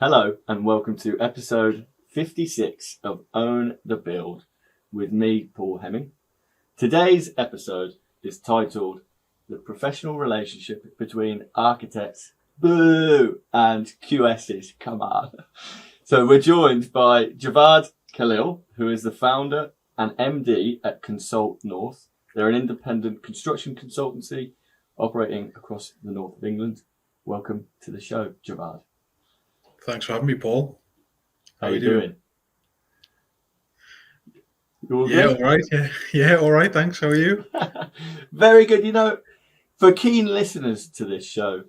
Hello and welcome to episode 56 of Own the Build with me, Paul Hemming. Today's episode is titled The Professional Relationship Between Architects, Boo, and QSs, come on. So we're joined by Javad Khalil, who is the founder and MD at Consult North. They're an independent construction consultancy operating across the north of England. Welcome to the show, Javad. Thanks for having me, Paul. How are you doing? You all Yeah, good? all right. Yeah, all right. Thanks. How are you? Very good. You know, for keen listeners to this show,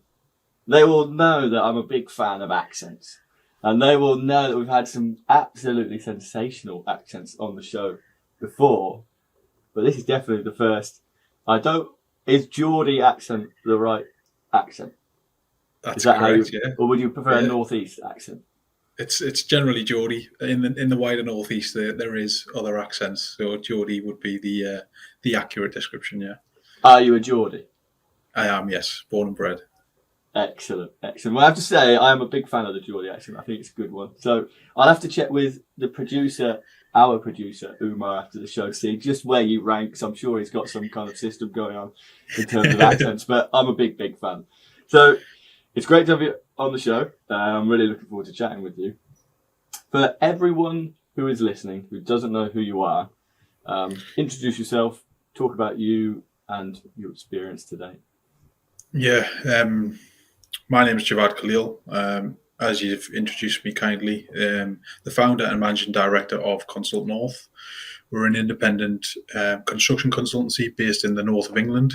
they will know that I'm a big fan of accents. And they will know that we've had some absolutely sensational accents on the show before. But this is definitely the first. Is Geordie accent the right accent? That's Is that correct. how you, Yeah, or would you prefer a yeah. northeast accent? It's generally Geordie. In the wider northeast. There is other accents, so Geordie would be the accurate description. Yeah, Are you a Geordie? I am. Yes, born and bred. Excellent, excellent. Well, I have to say, I am a big fan of the Geordie accent. I think it's a good one. So I'll have to check with the producer, our producer, Umar, after the show to see just where you rank. So I'm sure he's got some kind of system going on in terms of accents, but I'm a big, big fan. So it's great to have you on the show. I'm really looking forward to chatting with you. For everyone who is listening, who doesn't know who you are, introduce yourself, talk about you and your experience today. Yeah. My name is Javad Khalil. As you've introduced me kindly, the founder and managing director of Consult North. We're an independent construction consultancy based in the north of England,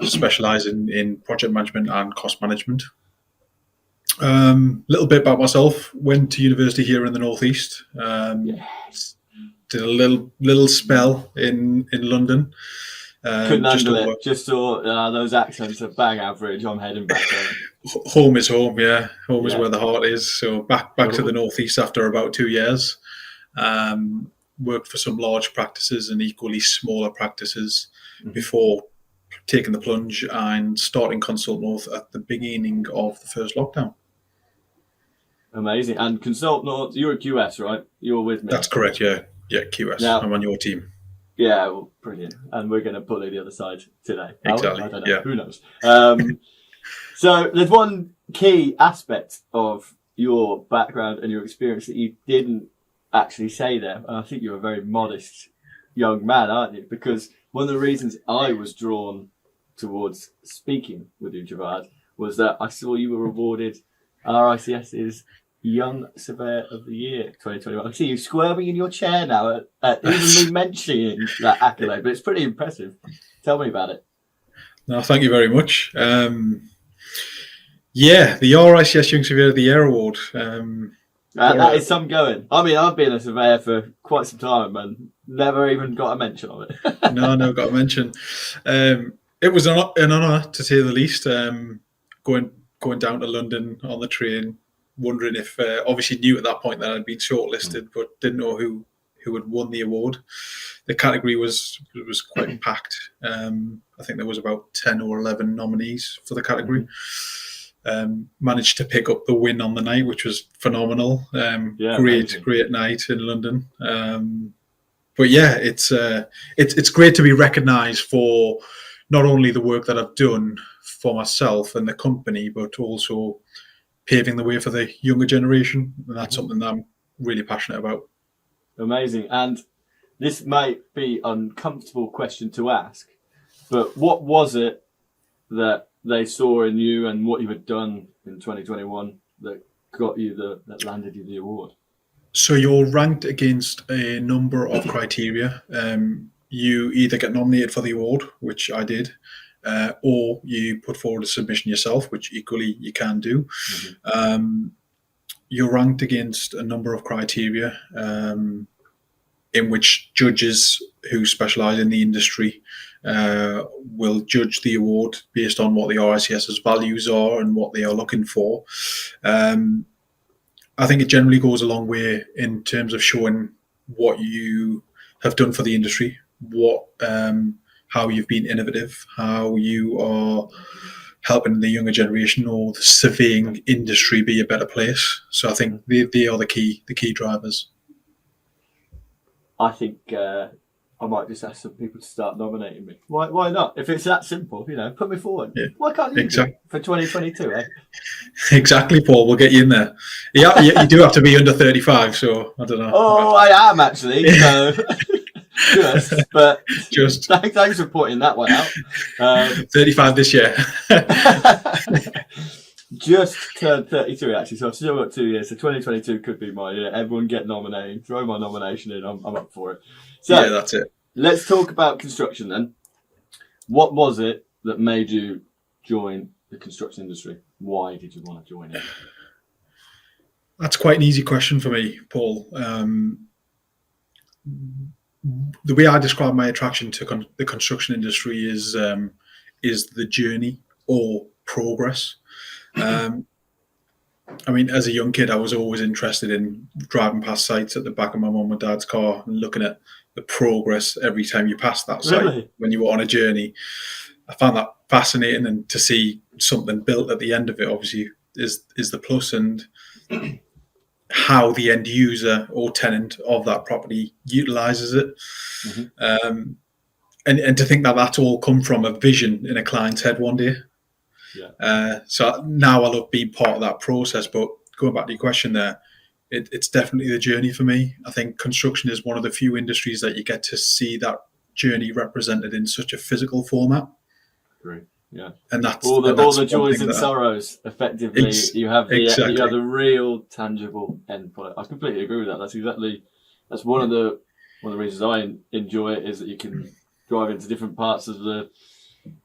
specialising in project management and cost management. Little bit about myself. Went to university here in the northeast. Yes. Did a little spell in London. Couldn't handle it. Just thought those accents are bang average. I'm heading back home. Home is home. Yeah, home is Yeah. where the heart is. So back to the northeast after about 2 years. Worked for some large practices and equally smaller practices before taking the plunge and starting Consult North at the beginning of the first lockdown. Amazing. And Consult North, you're a QS, right? You're with me. That's correct. Yeah, QS. Now, I'm on your team. Yeah, well, brilliant. And we're going to bully the other side today. Exactly. I don't know. Yeah. Who knows? So there's one key aspect of your background and your experience that you didn't actually say there. And I think you're a very modest young man, aren't you? Because one of the reasons I was drawn towards speaking with you, Javad, was that I saw you were awarded RICS's Young Surveyor of the Year 2021. I see you squirming in your chair now at even me mentioning that accolade, but it's pretty impressive. Tell me about it. No, thank you very much. Yeah, the RICS Young Surveyor of the Year award. That is some going. I mean, I've been a surveyor for quite some time and never even got a mention of it. No, got a mention. It was an honour, to say the least. Going down to London on the train, wondering if, obviously knew at that point that I'd been shortlisted, but didn't know who had won the award. The category was quite packed. I think there was about 10 or 11 nominees for the category. Managed to pick up the win on the night, which was phenomenal. Great night in London. But yeah, it's great to be recognised for not only the work that I've done for myself and the company, but also paving the way for the younger generation. And that's something that I'm really passionate about. Amazing. And this might be an uncomfortable question to ask, but what was it that they saw in you and what you had done in 2021 that that landed you the award? So you're ranked against a number of criteria. You either get nominated for the award, which I did, or you put forward a submission yourself, which equally you can do. You're ranked against a number of criteria in which judges who specialise in the industry will judge the award based on what the RICS's values are and what they are looking for. I think it generally goes a long way in terms of showing what you have done for the industry, how you've been innovative, how you are helping the younger generation or the surveying industry be a better place. So I think they are the key drivers. I think I might just ask some people to start nominating me. Why not? If it's that simple, put me forward. Yeah. Why can't you do it for 2022, eh? Exactly, Paul. We'll get you in there. You do have to be under 35, so I don't know. Oh, I am actually. So just thanks for pointing that one out. 35 this year. Just turned 33 actually, so I've still got 2 years. So 2022 could be my year. Everyone get nominated. Throw my nomination in. I'm up for it. So yeah, that's it. Let's talk about construction then. What was it that made you join the construction industry? Why did you want to join it? That's quite an easy question for me, Paul. The way I describe my attraction to the construction industry is the journey or progress. I mean, as a young kid, I was always interested in driving past sites at the back of my mum and dad's car and looking at the progress every time you passed that site when you were on a journey. I found that fascinating, and to see something built at the end of it, obviously, is the plus, and how the end user or tenant of that property utilizes it. Mm-hmm. And to think that that's all come from a vision in a client's head one day. Yeah. So now I love being part of that process. But going back to your question there, it's definitely the journey for me. I think construction is one of the few industries that you get to see that journey represented in such a physical format. Great. Yeah. And that's all the joys and sorrows. Effectively, you have the real tangible end product. I completely agree with that. That's one of the reasons I enjoy it, is that you can drive into different parts of the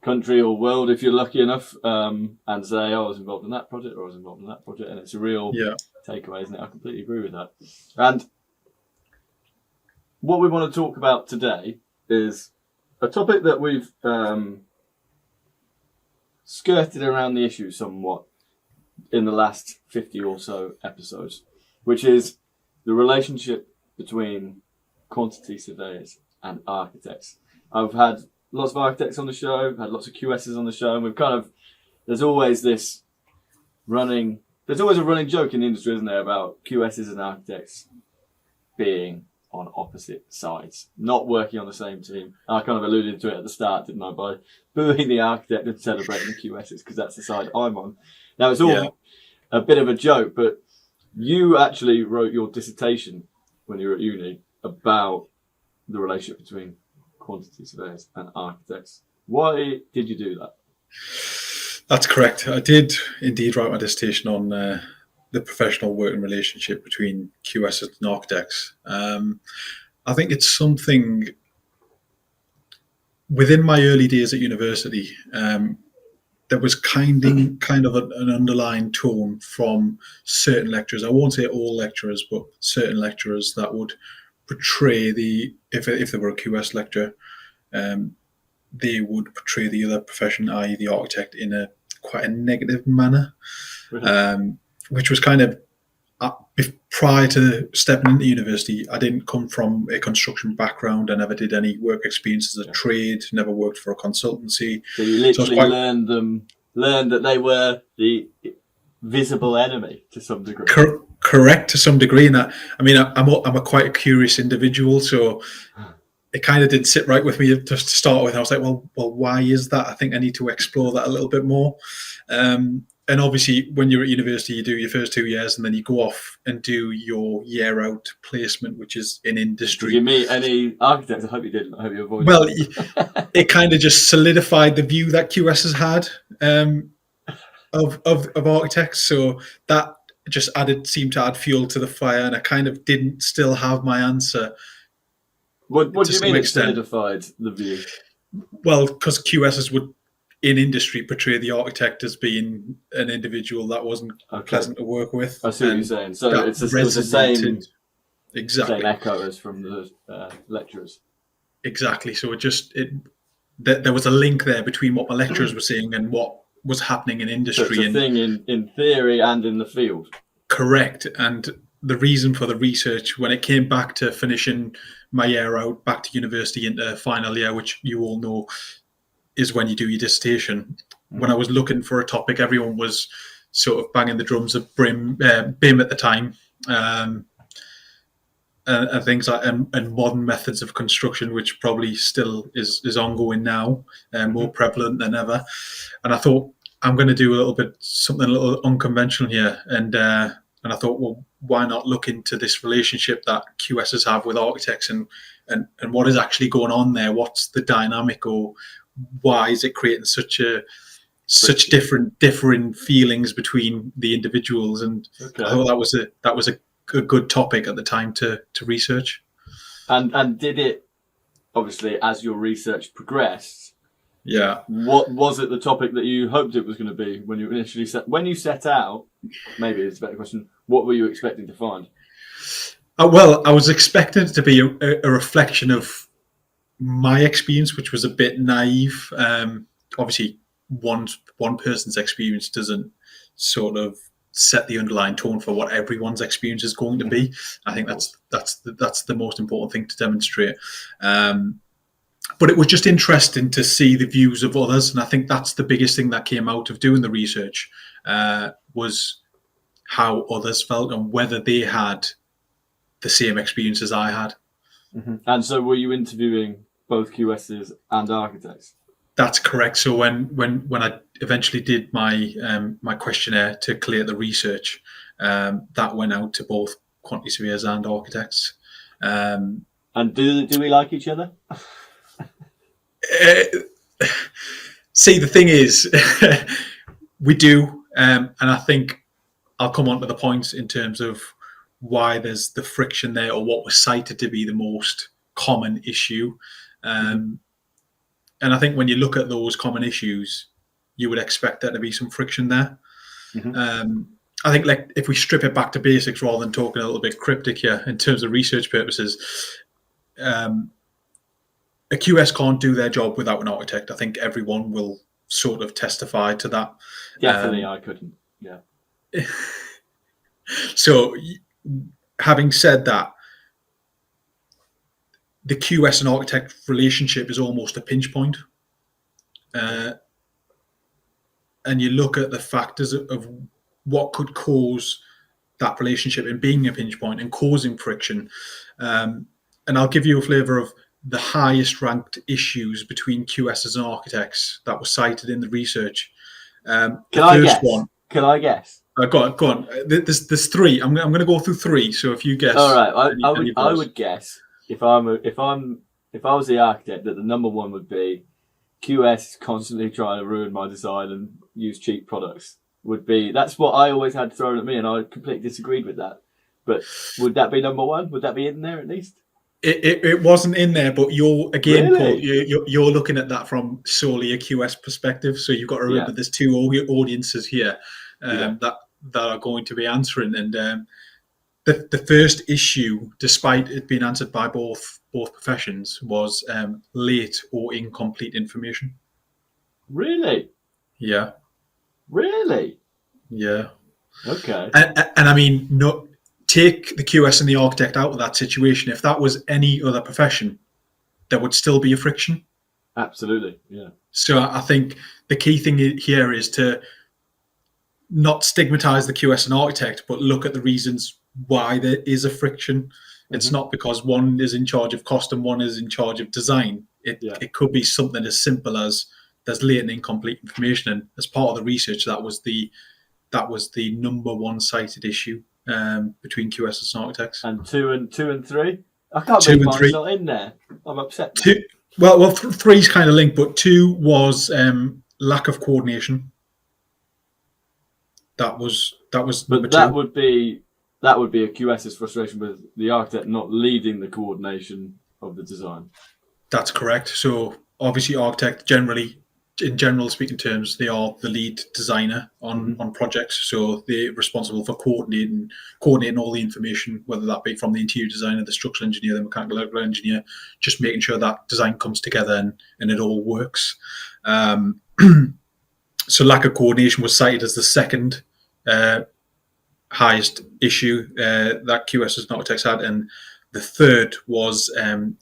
country or world if you're lucky enough, and say, I was involved in that project, or I was involved in that project, and it's a real takeaway, isn't it? I completely agree with that. And what we want to talk about today is a topic that we've skirted around the issue somewhat in the last 50 or so episodes, which is the relationship between quantity surveyors and architects. I've had lots of architects on the show, had lots of QSs on the show, and there's always a running joke in the industry, isn't there, about QSs and architects being on opposite sides, not working on the same team. I kind of alluded to it at the start, didn't I, by booing the architect and celebrating the QSs, because that's the side I'm on. Now, it's all a bit of a joke, but you actually wrote your dissertation when you were at uni about the relationship between quantity surveyors and architects. Why did you do that? That's correct. I did indeed write my dissertation on the professional working relationship between QSs and architects. I think it's something within my early days at university. There was kind of an underlying tone from certain lecturers. I won't say all lecturers, but certain lecturers that would portray if they were a QS lecturer, they would portray the other profession, i.e. the architect, in quite a negative manner, which was kind of prior to stepping into university. I didn't come from a construction background. I never did any work experience as a trade, never worked for a consultancy. So you literally learned that they were the visible enemy to some degree. Correct, to some degree. And I'm a quite a curious individual, so it kind of didn't sit right with me to start with. I was like, well, why is that? I think I need to explore that a little bit more. And obviously, when you're at university, you do your first 2 years, and then you go off and do your year-out placement, which is in industry. Did you meet any architects? I hope you didn't. I hope you avoided. Well, it kind of just solidified the view that QS has had of architects. So that just seemed to add fuel to the fire, and I kind of didn't still have my answer. What do you mean it solidified the view? Well, because QSs would, in industry, portray the architect as being an individual that wasn't pleasant to work with. I see what you're saying. So it was the same echo as from the lecturers. Exactly. So there was a link there between what my lecturers were saying and what was happening in industry. So it's a thing in theory and in the field. Correct. And the reason for the research, when it came back to finishing my year out, back to university into final year, which you all know is when you do your dissertation, when I was looking for a topic, everyone was sort of banging the drums of BIM at the time. And things like and modern methods of construction, which probably still is ongoing now, more prevalent than ever. And I thought I'm going to do something a little unconventional here, and I thought, well, why not look into this relationship that QSs have with architects, and what is actually going on there? What's the dynamic, or why is it creating such differing feelings between the individuals? And I thought that was a good topic at the time to research. And did it, obviously, as your research progressed? Yeah. What was it the topic that you hoped it was going to be when you initially set out? Maybe it's a better question. What were you expecting to find? Well, I was expecting it to be a reflection of my experience, which was a bit naive. Obviously, one person's experience doesn't sort of set the underlying tone for what everyone's experience is going to be. I think that's the most important thing to demonstrate. But it was just interesting to see the views of others, and I think that's the biggest thing that came out of doing the research, was how others felt and whether they had the same experience as I had. And so, were you interviewing both QSs and architects? That's correct. So when I eventually did my questionnaire to collate the research, that went out to both quantity surveyors and architects. And do we like each other? See, the thing is, we do, and I think I'll come on to the points in terms of why there's the friction there, or what was cited to be the most common issue. And I think when you look at those common issues, you would expect there to be some friction there. I think, like, if we strip it back to basics rather than talking a little bit cryptic here in terms of research purposes, a QS can't do their job without an architect. I think everyone will sort of testify to that. Definitely, I couldn't. Yeah. So, having said that, the QS and architect relationship is almost a pinch point. And you look at the factors of what could cause that relationship in being a pinch point and causing friction. And I'll give you a flavour of the highest ranked issues between QSs and architects that were cited in the research. Can I guess? Go on. There's three. I'm going to go through three. So if you guess, all right. I would guess if I was the architect that the number one would be QS constantly trying to ruin my design and use cheap products. That's what I always had thrown at me, and I completely disagreed with that. But would that be number one? Would that be in there at least? It wasn't in there, but you're again, really? Paul, you're looking at that from solely a QS perspective. So you've got to remember there's two audiences here that are going to be answering. And the first issue, despite it being answered by both professions, was late or incomplete information. Really? Yeah. Really? Yeah. Okay. And I mean, no. Take the QS and the architect out of that situation. If that was any other profession, there would still be a friction. Absolutely, yeah. So I think the key thing here is to not stigmatize the QS and architect, but look at the reasons why there is a friction. It's not because one is in charge of cost and one is in charge of design. It could be something as simple as there's late and incomplete information. And as part of the research, that was the number one cited issue between QS and architects. And two and three? I can't believe mine's not in there. I'm upset. Three's kind of linked, but two was lack of coordination. That was number two. Would be a QS's frustration with the architect not leading the coordination of the design. That's correct. So obviously, architect in general speaking terms, they are the lead designer on projects. So they're responsible for coordinating all the information, whether that be from the interior designer, the structural engineer, the mechanical engineer, just making sure that design comes together and it all works. So lack of coordination was cited as the second highest issue that QS and architects had. And the third was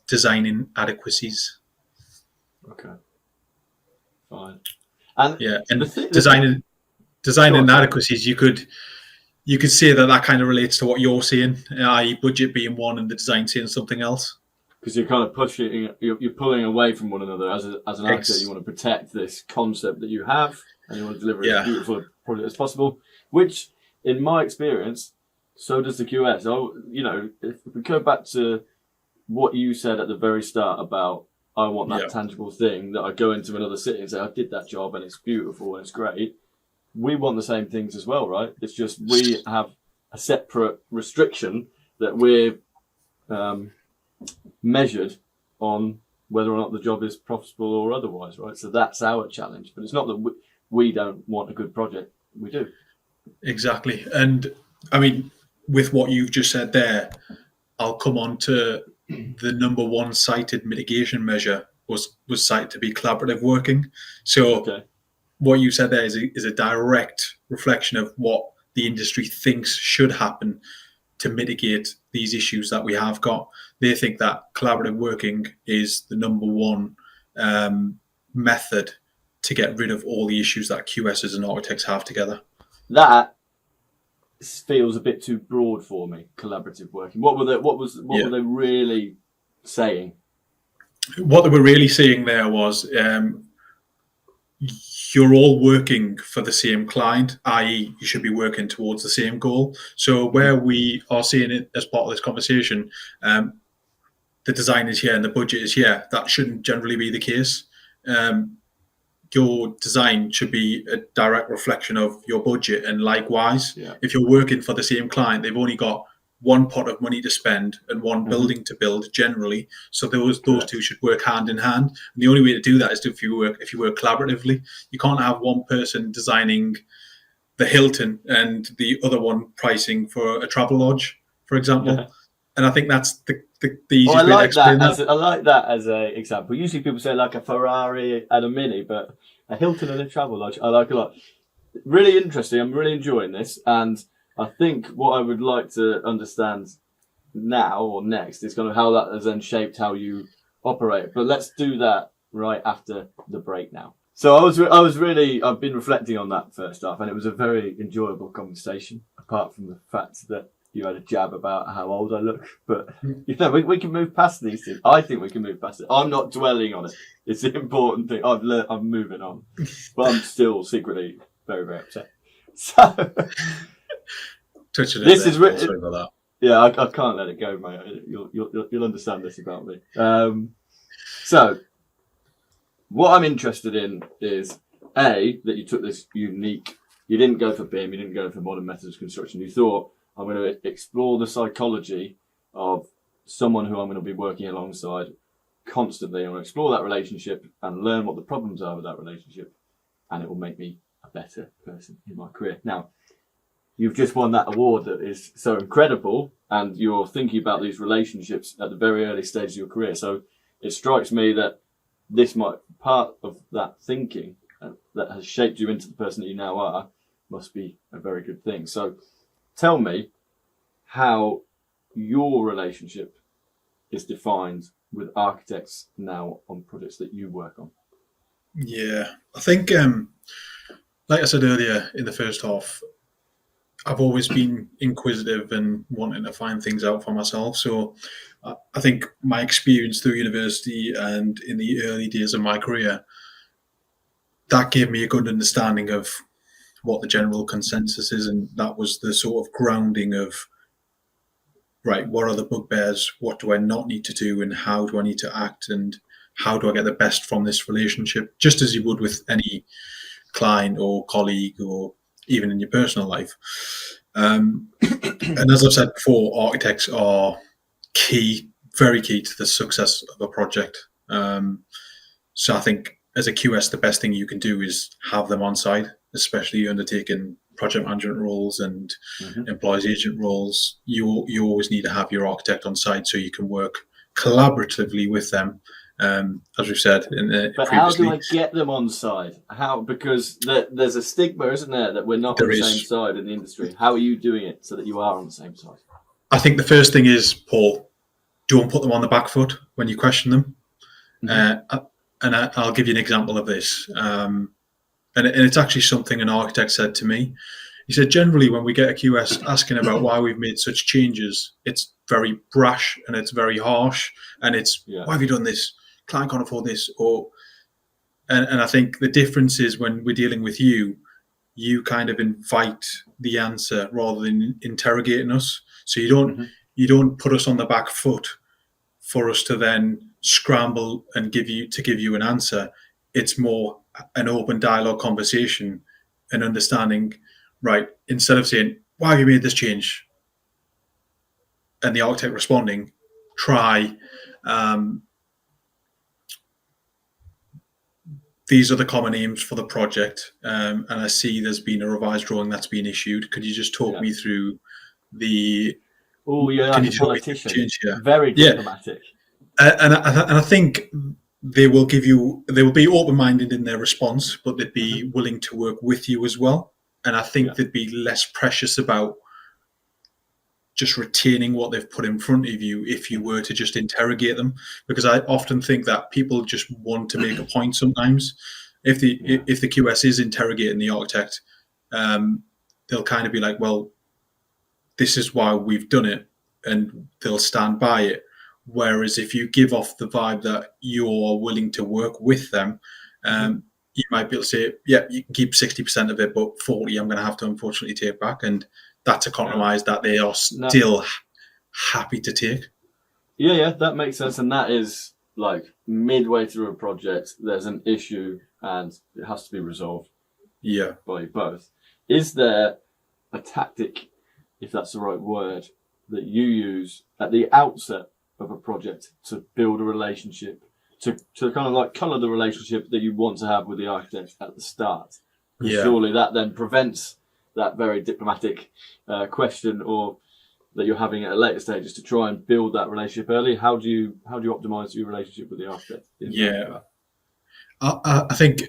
design inadequacies. Okay. Fine. And yeah. the And thing, design go on, sorry. inadequacies, you could say that kind of relates to what you're saying, i.e., budget being one and the design saying something else. Because you're kind of pushing, you're pulling away from one another. As an architect, you want to protect this concept that you have, and you want to deliver as Yeah, beautiful a project as possible. Which, in my experience, so does the QS. Oh, if we go back to what you said at the very start about I want that yeah, tangible thing that I go into another city and say I did that job and it's beautiful and it's great. We want the same things as well, right? It's just we have a separate restriction that we're measured on whether or not the job is profitable or otherwise, right? So that's our challenge. But it's not that we don't want a good project. We do. exactly. And I mean, with what you've just said there, I'll come on to the number one cited mitigation measure was cited to be collaborative working. So Okay. what you said there is a direct reflection of what the industry thinks should happen to mitigate these issues that we have got. They think that collaborative working is the number one method to get rid of all the issues that QSs and architects have together. That feels a bit too broad for me. Collaborative working. What were they really saying? What they were really saying there was you're all working for the same client, i.e., you should be working towards the same goal. So where we are seeing it as part of this conversation, the design is here and the budget is here. That shouldn't generally be the case. Your design should be a direct reflection of your budget, and likewise, if you're working for the same client, they've only got one pot of money to spend and one building to build generally. So those two should work hand in hand. And the only way to do that is if you work collaboratively. You can't have one person designing the Hilton and the other one pricing for a travel lodge, for example. And I think that's the easiest way to explain that. I like that as an example. Usually people say like a Ferrari and a Mini, but a Hilton and a travel lodge I like a lot. Really interesting. I'm really enjoying this, and I think what I would like to understand now or next is kind of how that has then shaped how you operate. But let's do that right after the break now. So I've been reflecting on that first half, and it was a very enjoyable conversation, apart from the fact that you had a jab about how old I look. But, we can move past these things. I think we can move past it. I'm not dwelling on it. It's the important thing. I'm moving on. But I'm still secretly very, very upset. So... This is sorry about that. Yeah, I can't let it go, mate. You'll understand this about me. So, what I'm interested in is that you took this unique. You didn't go for BIM. You didn't go for modern methods of construction. You thought, I'm going to explore the psychology of someone who I'm going to be working alongside constantly. I'm going to explore that relationship and learn what the problems are with that relationship, and it will make me a better person in my career. Now, you've just won that award that is so incredible, and you're thinking about these relationships at the very early stage of your career. So it strikes me that this might part of that thinking that has shaped you into the person that you now are must be a very good thing. So tell me how your relationship is defined with architects now on projects that you work on. Yeah, I think, like I said earlier in the first half, I've always been inquisitive and wanting to find things out for myself. So I think my experience through university and in the early days of my career, that gave me a good understanding of what the general consensus is. And that was the sort of grounding of, right, what are the bugbears? What do I not need to do? And how do I need to act? And how do I get the best from this relationship? Just as you would with any client or colleague or even in your personal life. And as I've said before, architects are key, very key to the success of a project. So I think as a QS, the best thing you can do is have them on site, especially undertaking project management roles and employees agent roles. You always need to have your architect on site so you can work collaboratively with them. As we've said but previously. How do I get them on side? Because there's a stigma, isn't there, that we're not on the same side in the industry. How are you doing it so that you are on the same side? I think the first thing is, Paul, don't put them on the back foot when you question them. And I'll give you an example of this. and it's actually something an architect said to me. He said, generally, when we get a QS asking about why we've made such changes, it's very brash and it's very harsh, and it's, Yeah. why have you done this? Client can't afford this. And I think the difference is when we're dealing with you, you kind of invite the answer rather than interrogating us. So you don't put us on the back foot for us to then scramble and give you an answer. It's more an open dialogue conversation and understanding, right? Instead of saying, why have you made this change? And the architect responding, try, um, these are the common aims for the project. And I see there's been a revised drawing that's been issued. Could you just talk me through the, Oh, you're can like you a talk me through the politician. change here? Very Yeah. diplomatic. And I think they will be open-minded in their response, but they'd be willing to work with you as well. And I think they'd be less precious about just retaining what they've put in front of you if you were to just interrogate them. Because I often think that people just want to make a point sometimes. If the QS is interrogating the architect, they'll kind of be like, well, this is why we've done it, and they'll stand by it. Whereas if you give off the vibe that you're willing to work with them, you might be able to say, yeah, you can keep 60% of it, but 40 I'm going to have to unfortunately take back. And that's a compromise that they are still happy to take. Yeah, that makes sense. And that is like midway through a project, there's an issue and it has to be resolved by both. Is there a tactic, if that's the right word, that you use at the outset of a project to build a relationship, to kind of like colour the relationship that you want to have with the architect at the start? Because surely that then prevents that very diplomatic question or that you're having at a later stage, is to try and build that relationship early. How do you optimize your relationship with the architect? I think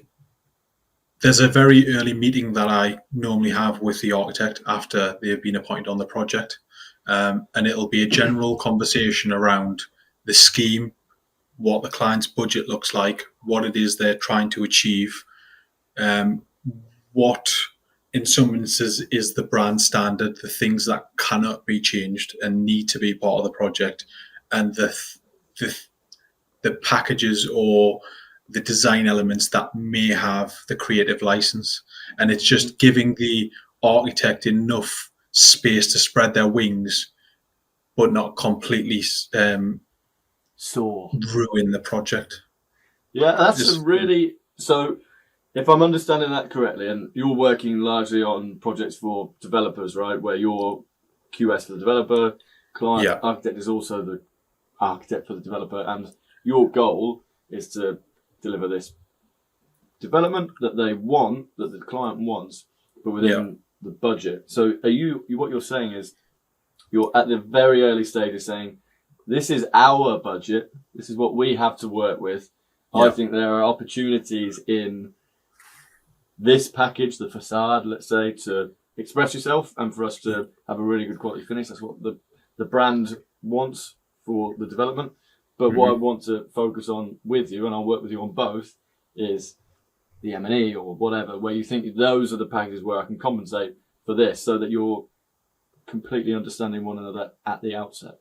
there's a very early meeting that I normally have with the architect after they've been appointed on the project. And it'll be a general conversation around the scheme, what the client's budget looks like, what it is they're trying to achieve, what in some instances is the brand standard, the things that cannot be changed and need to be part of the project, and the packages or the design elements that may have the creative license. And it's just giving the architect enough space to spread their wings, but not completely ruin the project. Yeah, that's so. If I'm understanding that correctly, and you're working largely on projects for developers, right, where you're QS for the developer, client architect is also the architect for the developer, and your goal is to deliver this development that they want, that the client wants, but within the budget. So what you're saying is you're at the very early stages saying, this is our budget, this is what we have to work with. I think there are opportunities in this package, the facade, let's say, to express yourself and for us to have a really good quality finish. That's what the brand wants for the development. But what I want to focus on with you, and I'll work with you on both, is the M&E or whatever, where you think those are the packages where I can compensate for this, so that you're completely understanding one another at the outset.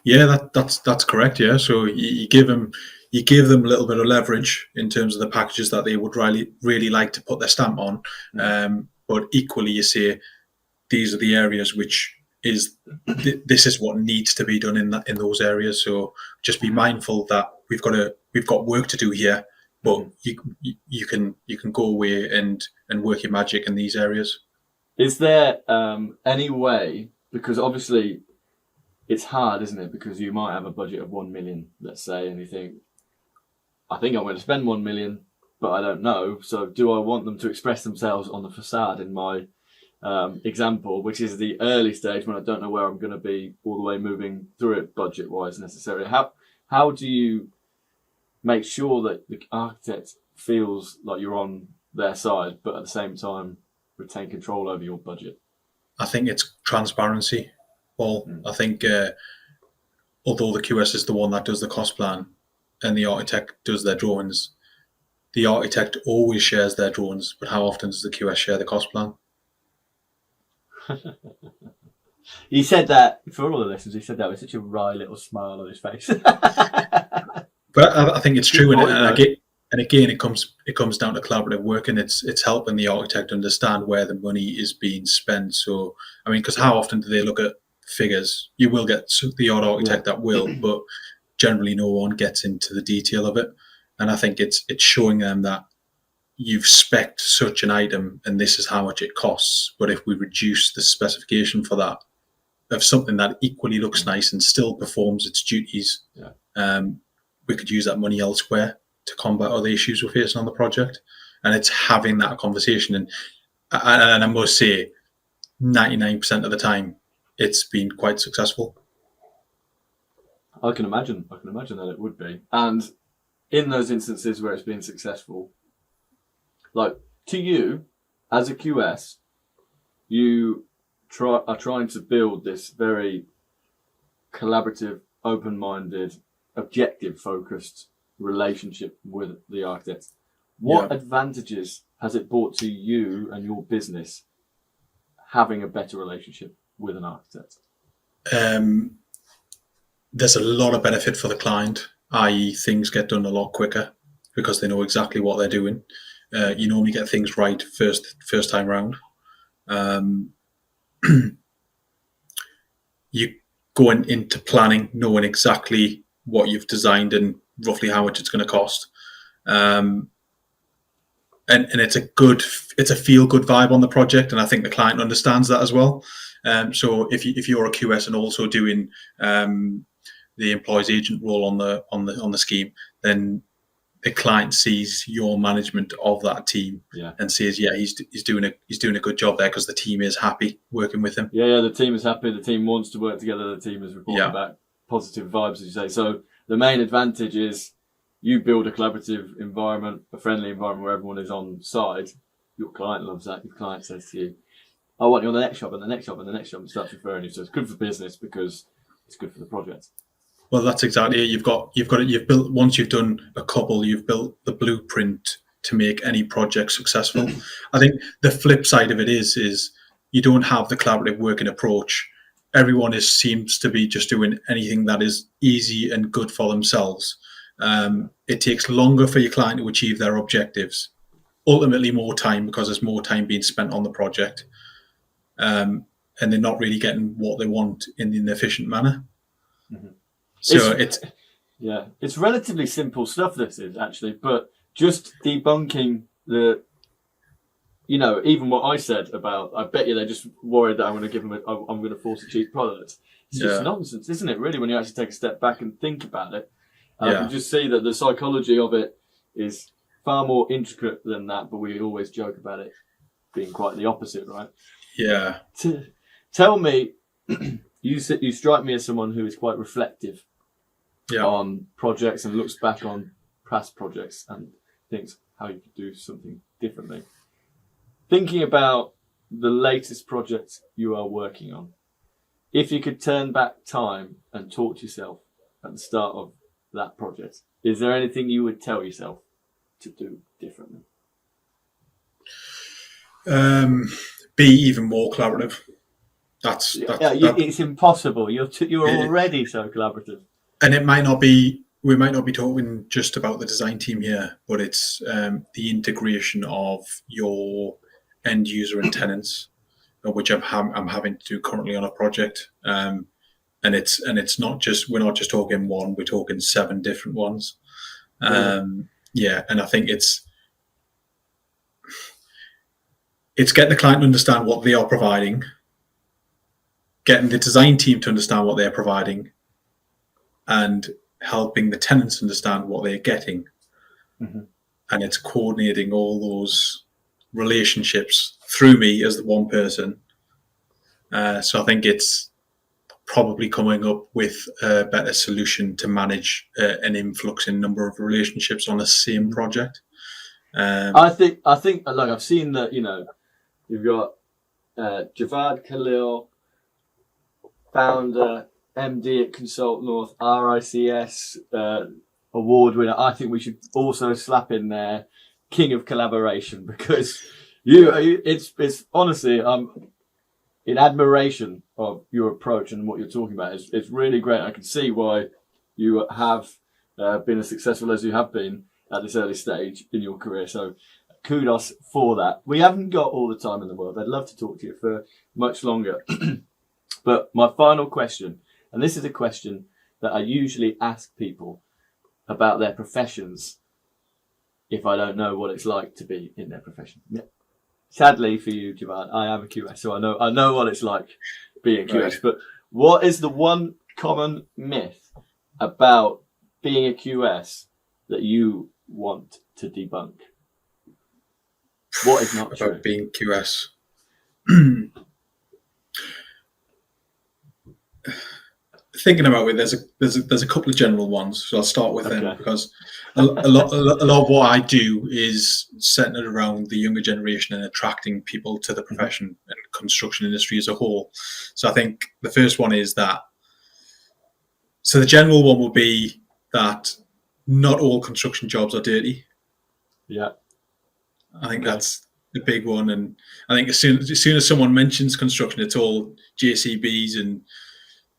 Yeah, that's correct. Yeah, so you give them a little bit of leverage in terms of the packages that they would really like to put their stamp on, but equally you say these are the areas which is this is what needs to be done in those areas. So just be mindful that we've got work to do here, but you can go away and work your magic in these areas. Is there any way, because obviously it's hard, isn't it? Because you might have a budget of 1 million, let's say, and you think, I think I'm going to spend 1 million, but I don't know. So do I want them to express themselves on the facade in my example, which is the early stage when I don't know where I'm going to be all the way moving through it budget-wise necessarily? How do you make sure that the architect feels like you're on their side, but at the same time retain control over your budget? I think it's transparency. Well, I think although the QS is the one that does the cost plan and the architect does their drawings, the architect always shares their drawings, but how often does the QS share the cost plan? He said that, for all the listeners, he said that with such a wry little smile on his face. But I think it's true, Point, and again, it comes down to collaborative work, and it's helping the architect understand where the money is being spent. So, I mean, because how often do they look at figures? You will get the odd architect that will, but generally, no one gets into the detail of it. And I think it's showing them that you've spec'd such an item, and this is how much it costs. But if we reduce the specification for that of something that equally looks nice and still performs its duties, we could use that money elsewhere to combat other issues we're facing on the project. And it's having that conversation. And I must say, 99% of the time, it's been quite successful. I can imagine that it would be. And in those instances where it's been successful, like to you, as a QS, you are trying to build this very collaborative, open-minded, objective-focused relationship with the architect. What advantages has it brought to you and your business having a better relationship with an architect? There's a lot of benefit for the client, i.e. things get done a lot quicker because they know exactly what they're doing. You normally get things right first time round. You going into planning knowing exactly what you've designed and roughly how much it's going to cost. And it's a feel good vibe on the project, and I think the client understands that as well. So if you're a QS and also doing the employees agent role on the scheme, then the client sees your management of that team and says, he's doing a good job there because the team is happy working with him. Yeah, the team is happy. The team wants to work together. The team is reporting back positive vibes, as you say. So the main advantage is you build a collaborative environment, a friendly environment where everyone is on side. Your client loves that. Your client says to you, I want you on the next job and the next job and the next job, and starts referring you. So it's good for business because it's good for the project. Well, that's exactly it. You've built, once you've done a couple, you've built the blueprint to make any project successful. I think the flip side of it is you don't have the collaborative working approach. Everyone seems to be just doing anything that is easy and good for themselves. It takes longer for your client to achieve their objectives. Ultimately, more time because there's more time being spent on the project, and they're not really getting what they want in an efficient manner. Mm-hmm. So it's relatively simple stuff, this is actually, but just debunking even what I said about, I bet you they're just worried that I'm going to force a cheap product. It's just nonsense, isn't it, really, when you actually take a step back and think about it? You just see that the psychology of it is far more intricate than that, but we always joke about it being quite the opposite, right? Yeah. Tell me, you strike me as someone who is quite reflective on projects and looks back on past projects and thinks how you could do something differently. Thinking about the latest project you are working on, if you could turn back time and talk to yourself at the start of that project, is there anything you would tell yourself to do differently? Be even more collaborative. It's impossible. You're already so collaborative. And we might not be talking just about the design team here, but it's the integration of your end user and tenants, which I'm having to do currently on a project. And it's not just, we're not just talking one, we're talking 7 different ones. And I think it's getting the client to understand what they are providing, getting the design team to understand what they're providing, and helping the tenants understand what they're getting. Mm-hmm. And it's coordinating all those relationships through me as the one person. So I think it's probably coming up with a better solution to manage an influx in number of relationships on the same project. I think like I've seen that, you've got Javad Khalil, founder, MD at Consult North, RICS, award winner. I think we should also slap in there King of Collaboration, because it's honestly, in admiration of your approach and what you're talking about. It's really great. I can see why you have been as successful as you have been at this early stage in your career. So kudos for that. We haven't got all the time in the world. I'd love to talk to you for much longer. But my final question, and this is a question that I usually ask people about their professions if I don't know what it's like to be in their profession. Sadly for you, Javan, I am a QS, so I know what it's like being a QS. Right. But what is the one common myth about being a QS that you want to debunk? What is not true about being QS? Thinking about it, there's a couple of general ones, so I'll start with them, because a lot of what I do is centered around the younger generation and attracting people to the profession and construction industry as a whole. So I think the first one is that. So the general one will be that not all construction jobs are dirty. Yeah, I think that's the big one, and I think as soon as someone mentions construction, it's all JCBs and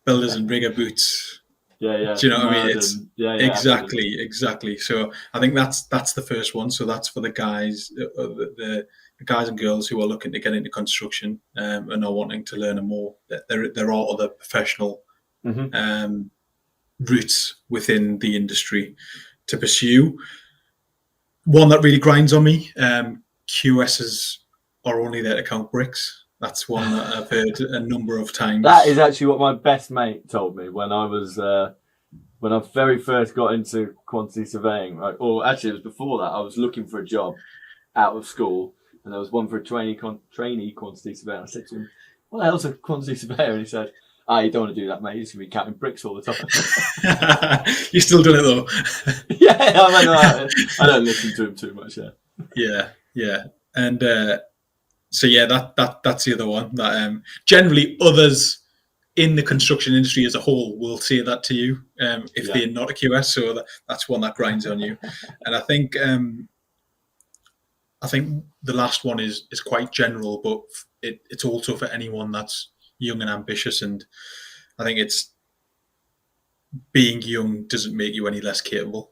builders and rigger boots. Yeah. Do you know what I mean? It's exactly. Exactly. So I think that's the first one. So that's for the guys, the guys and girls who are looking to get into construction and are wanting to learn more. There are other professional routes within the industry to pursue. One that really grinds on me: QSs are only there to count bricks. That's one that I've heard a number of times. That is actually what my best mate told me when I was when I very first got into quantity surveying. Right? Or actually, it was before that. I was looking for a job out of school, and there was one for a trainee quantity surveyor. I said to him, "What the hell's a quantity surveyor?" And he said, you don't want to do that, mate. You're just going to be counting bricks all the time." You still doing it though? Yeah, I don't listen to him too much. Yeah, and so yeah, that's the other one. That generally others in the construction industry as a whole will say that to you if they're not a QS. So that's one that grinds on you. And I think the last one is quite general, but it's also for anyone that's young and ambitious, and I think it's being young doesn't make you any less capable.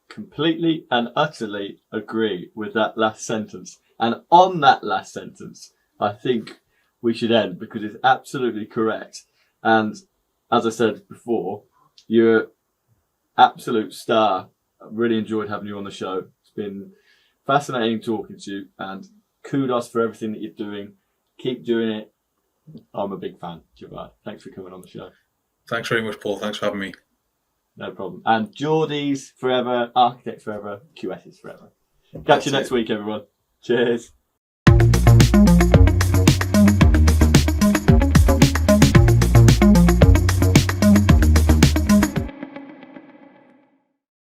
Completely and utterly agree with that last sentence. And on that last sentence, I think we should end, because it's absolutely correct. And as I said before, you're an absolute star. I really enjoyed having you on the show. It's been fascinating talking to you, and kudos for everything that you're doing. Keep doing it. I'm a big fan, Javad. Thanks for coming on the show. Thanks very much, Paul. Thanks for having me. No problem. And Geordies forever, architects forever, QSs forever. Catch you next week, everyone. Cheers.